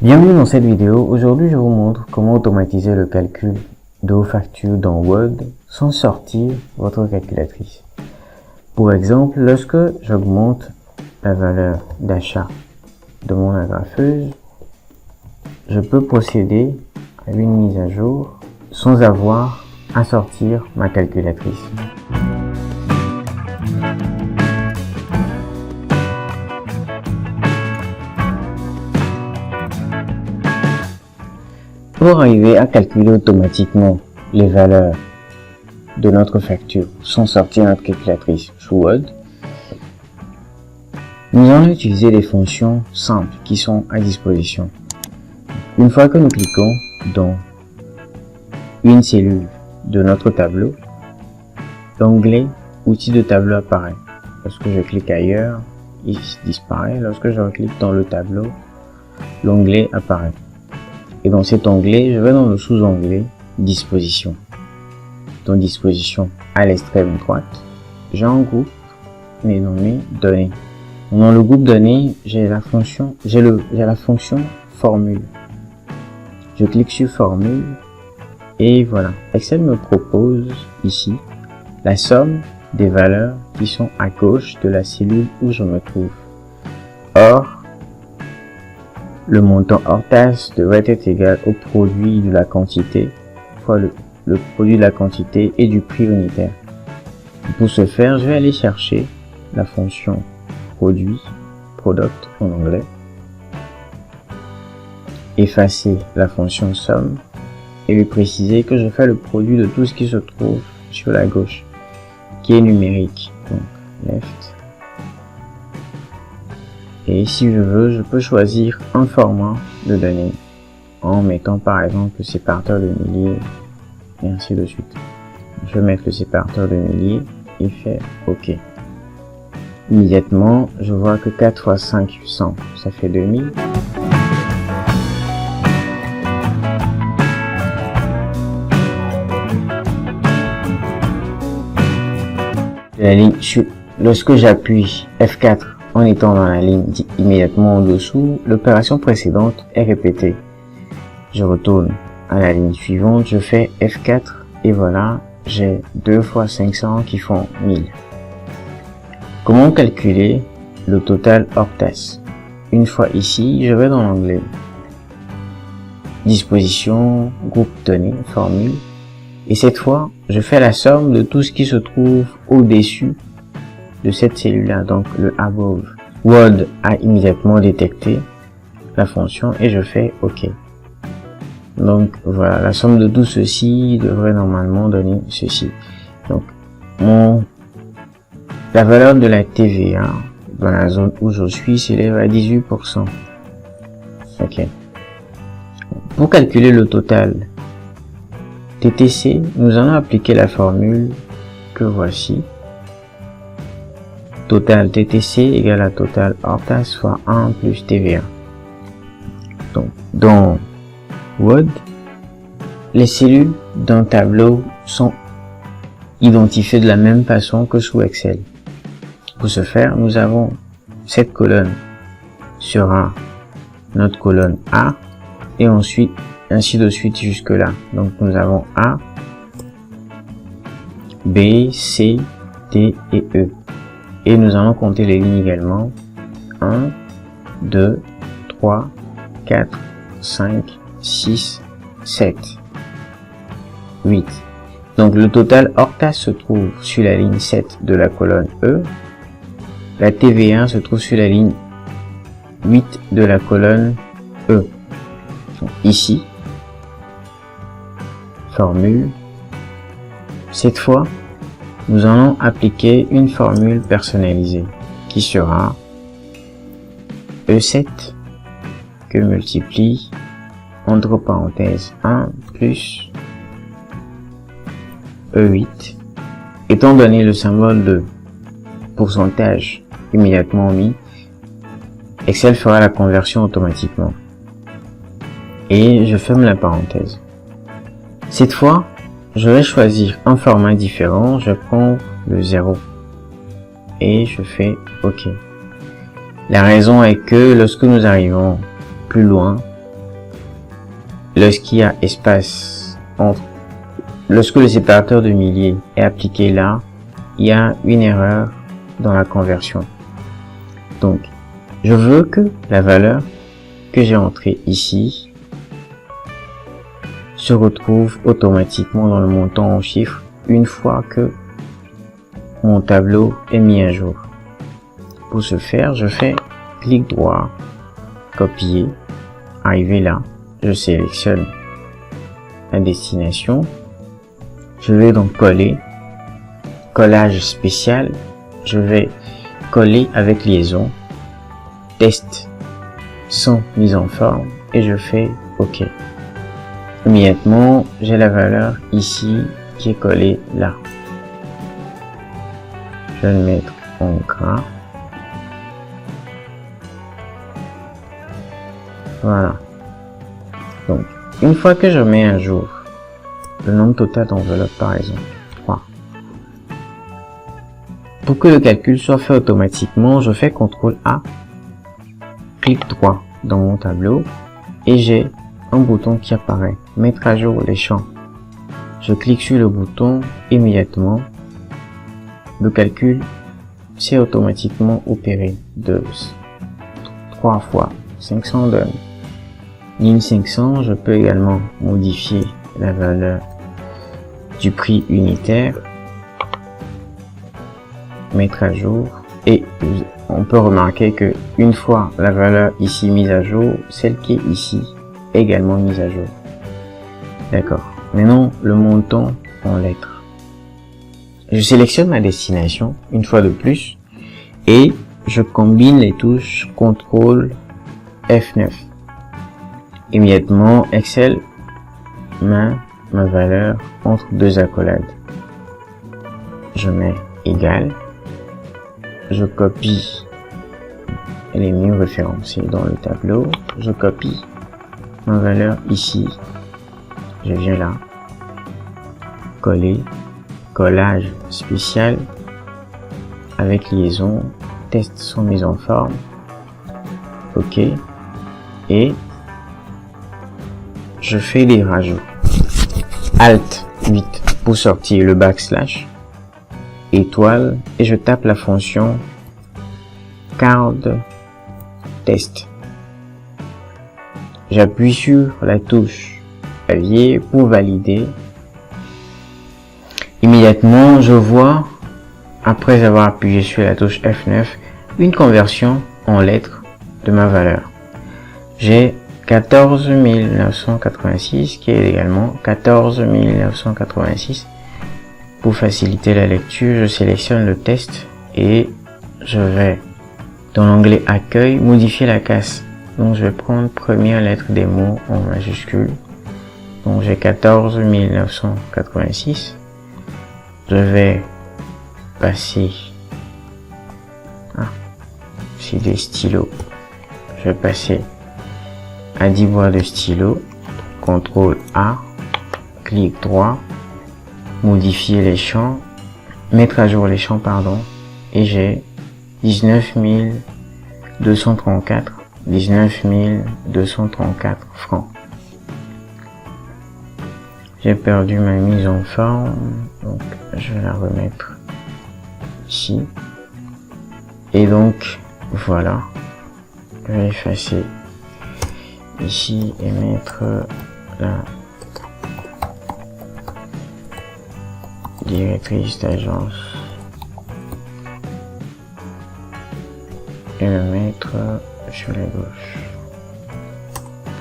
Bienvenue dans cette vidéo. Aujourd'hui, je vous montre comment automatiser le calcul de vos factures dans Word sans sortir votre calculatrice. Pour exemple, lorsque j'augmente la valeur d'achat de mon agrafeuse, je peux procéder à une mise à jour sans avoir à sortir ma calculatrice. Pour arriver à calculer automatiquement les valeurs de notre facture sans sortir notre calculatrice sous Word, nous allons utiliser les fonctions simples qui sont à disposition. Une fois que nous cliquons dans une cellule de notre tableau, l'onglet Outils de tableau apparaît. Lorsque je clique ailleurs, il disparaît. Lorsque je clique dans le tableau, l'onglet apparaît. Et dans cet onglet, je vais dans le sous-onglet Disposition. Dans Disposition, à l'extrême droite, j'ai un groupe nommé Données. Dans le groupe Données, j'ai la fonction Formule. Je clique sur Formule et voilà. Excel me propose ici la somme des valeurs qui sont à gauche de la cellule où je me trouve. Or, le montant hors taxe devrait être égal au produit de la quantité fois le produit de la quantité et du prix unitaire. Pour ce faire, je vais aller chercher la fonction produit, product en anglais, effacer la fonction somme et lui préciser que je fais le produit de tout ce qui se trouve sur la gauche, qui est numérique, donc left. Et si je veux, je peux choisir un format de données en mettant par exemple le séparateur de milliers et ainsi de suite. Je vais mettre le séparateur de milliers et faire OK. Immédiatement, je vois que 4 fois 5, 100, ça fait 2000. Lorsque j'appuie F4 en étant dans la ligne immédiatement en dessous, l'opération précédente est répétée. Je retourne à la ligne suivante, je fais F4 et voilà, j'ai 2 fois 500 qui font 1000. Comment calculer le total hors taxe? Une fois ici, je vais dans l'onglet Disposition, Groupe Données, Formule, et cette fois, je fais la somme de tout ce qui se trouve au-dessus de cette cellule-là, donc le above. Word a immédiatement détecté la fonction et je fais OK. Donc voilà, la somme de tout ceci devrait normalement donner ceci. Donc la valeur de la TVA dans la zone où je suis s'élève à 18%. OK. Pour calculer le total TTC, nous allons appliquer la formule que voici. Total TTC égale à total hors taxe fois 1 plus TVA. Donc, dans Word, les cellules d'un tableau sont identifiées de la même façon que sous Excel. Pour ce faire, nous avons cette colonne sera notre colonne A et ensuite ainsi de suite jusque là. Donc nous avons A, B, C, D et E. Et nous allons compter les lignes également. 1, 2, 3, 4, 5, 6, 7, 8. Donc le total hors taxe se trouve sur la ligne 7 de la colonne E. La TVA se trouve sur la ligne 8 de la colonne E. Donc, ici, formule. Cette fois, nous allons appliquer une formule personnalisée qui sera E7 que multiplie entre parenthèses 1 plus E8. Étant donné le symbole de pourcentage immédiatement mis, Excel fera la conversion automatiquement. Et je ferme la parenthèse. Cette fois, je vais choisir un format différent, je prends le 0 et je fais OK. La raison est que lorsque nous arrivons plus loin, lorsqu'il y a espace entre, lorsque le séparateur de milliers est appliqué là, il y a une erreur dans la conversion. Donc, je veux que la valeur que j'ai entrée ici se retrouve automatiquement dans le montant en chiffres une fois que mon tableau est mis à jour. Pour ce faire, je fais clic droit, copier, arrivé là, je sélectionne la destination, je vais donc coller, collage spécial, je vais coller avec liaison, test sans mise en forme et je fais OK. Immédiatement, j'ai la valeur ici qui est collée là. Je vais le mettre en gras. Voilà. Donc, une fois que je mets à jour le nombre total d'enveloppes, par exemple, 3. Pour que le calcul soit fait automatiquement, je fais CTRL A, clic droit dans mon tableau et j'ai un bouton qui apparaît, mettre à jour les champs. Je clique sur le bouton, immédiatement, le calcul s'est automatiquement opéré de 3 fois 500 donne 1500. Je peux également modifier la valeur du prix unitaire, mettre à jour et on peut remarquer que une fois la valeur ici mise à jour, celle qui est ici également mise à jour. D'accord. Maintenant, le montant en lettres. Je sélectionne ma destination une fois de plus et je combine les touches CTRL F9. Immédiatement, Excel met ma valeur entre deux accolades. Je mets égal. Je copie. Elle est mieux référencée dans le tableau. Je copie ma valeur ici. Je viens là. Coller. Collage spécial. Avec liaison. Test sans mise en forme. OK. Et je fais des rajouts. Alt 8 pour sortir le backslash. Étoile et je tape la fonction card test. J'appuie sur la touche clavier pour valider. Immédiatement, je vois, après avoir appuyé sur la touche F9, une conversion en lettres de ma valeur. J'ai 14 986 qui est également 14 986. Pour faciliter la lecture, je sélectionne le test et je vais dans l'onglet accueil modifier la case. Donc je vais prendre première lettre des mots en majuscule. Donc j'ai 14 986. Je vais passer c'est des stylos. Je vais passer à 10 bois de stylo. CTRL A, clic droit, modifier les champs, mettre à jour les champs, pardon, et j'ai 19 234 francs. J'ai perdu ma mise en forme, donc je vais la remettre ici. Et donc, voilà, je vais effacer ici et mettre la directrice d'agence et le mettre sur la gauche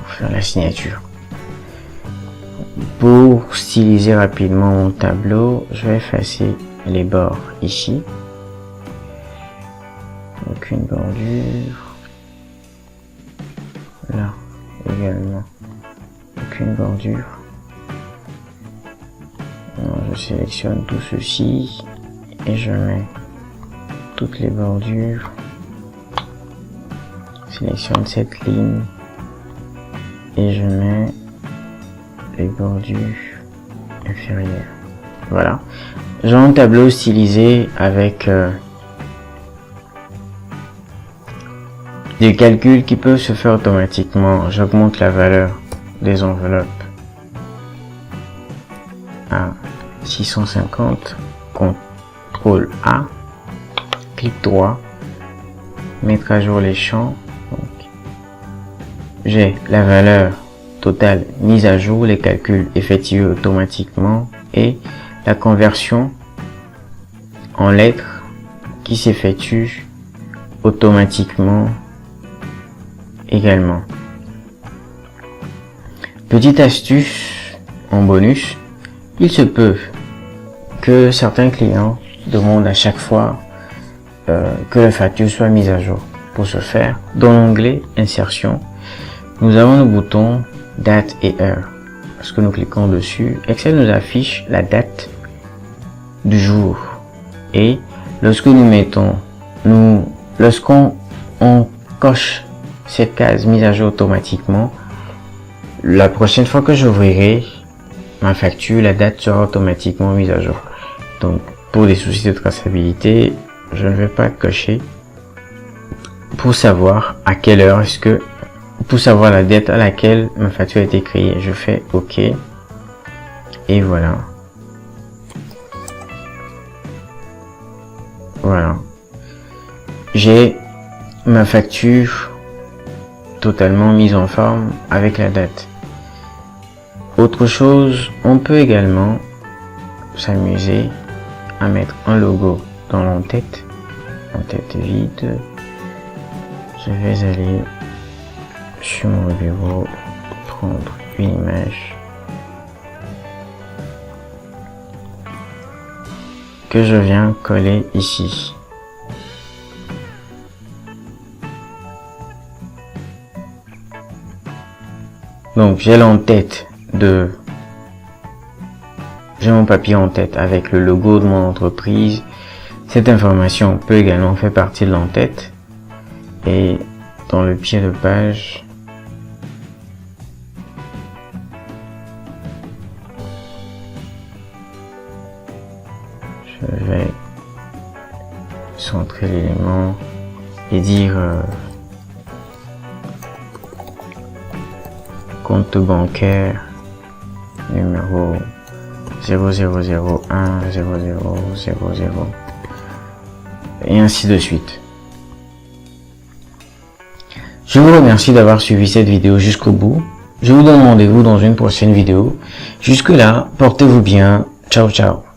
pour faire la signature. Pour styliser rapidement mon tableau, je vais effacer les bords ici. Aucune bordure. Là également. Aucune bordure. Alors, je sélectionne tout ceci et je mets toutes les bordures. Sélectionne cette ligne et je mets les bordures inférieures. Voilà. J'ai un tableau stylisé avec des calculs qui peuvent se faire automatiquement. J'augmente la valeur des enveloppes à 650, CTRL A, clic droit, mettre à jour les champs. Donc, j'ai la valeur totale mise à jour, les calculs effectués automatiquement et la conversion en lettres qui s'effectue automatiquement également. Petite astuce en bonus, il se peut que certains clients demandent à chaque fois que la facture soit mise à jour. Pour ce faire, dans l'onglet Insertion, nous avons le bouton Date et heure. Lorsque nous cliquons dessus, Excel nous affiche la date du jour. Et lorsque nous mettons, lorsqu'on coche cette case mise à jour automatiquement, la prochaine fois que j'ouvrirai ma facture, la date sera automatiquement mise à jour. Donc, pour des soucis de traçabilité, je ne vais pas cocher pour savoir à quelle heure pour savoir la date à laquelle ma facture a été créée. Je fais OK. Et voilà. Voilà. J'ai ma facture totalement mise en forme avec la date. Autre chose, on peut également s'amuser à mettre un logo dans l'entête, entête vide. Je vais aller sur mon bureau, prendre une image que je viens coller ici. Donc j'ai l'entête j'ai mon papier en tête avec le logo de mon entreprise. Cette information peut également faire partie de l'entête. Et dans le pied de page, je vais centrer l'élément et dire compte bancaire numéro 0001 0000 et ainsi de suite. Je vous remercie d'avoir suivi cette vidéo jusqu'au bout. Je vous donne rendez-vous dans une prochaine vidéo. Jusque là, portez-vous bien. Ciao, ciao.